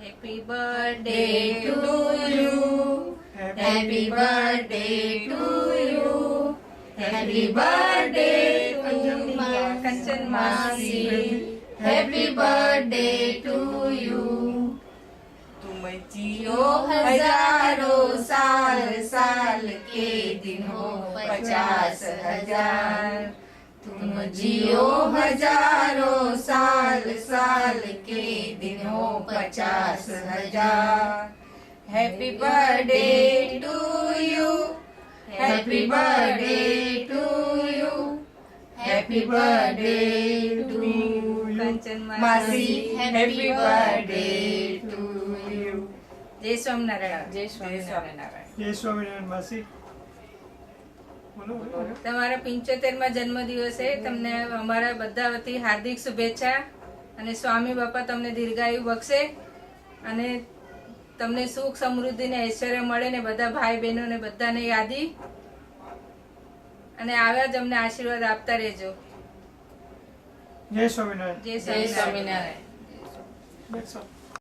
Happy birthday to you. Happy birthday to you. Happy birthday to Kanchan Masi. Happy birthday to you. तुम जियो हजारों साल, साल के दिन हो 50,000. तुम जियो हजारों साल, साल के दिन हो 50,000. Happy birthday to you. Happy birthday to you. Happy birthday to Kanchan Masi. Happy birthday to you. જય સ્વામિનારાયણ. જય સ્વામિનારાયણ. જય સ્વામિનારાયણ માસી. બોલો બોલો. તમારા 75મા જન્મદિવસે તમને અમારા બધા વતી હાર્દિક શુભેચ્છા અને સ્વામી બાપા તમને દીર્ઘાયુ બક્ષે અને તમને સુખ સમૃદ્ધિ ને ઐશ્વર્ય મળે ને બધા ભાઈ બહેનો ને બધાને યાદી અને આવ્યા જ અમને આશીર્વાદ આપતા રહેજો. જય સ્વામિનારાયણ. જય સ્વામિનારાયણ. બેસો.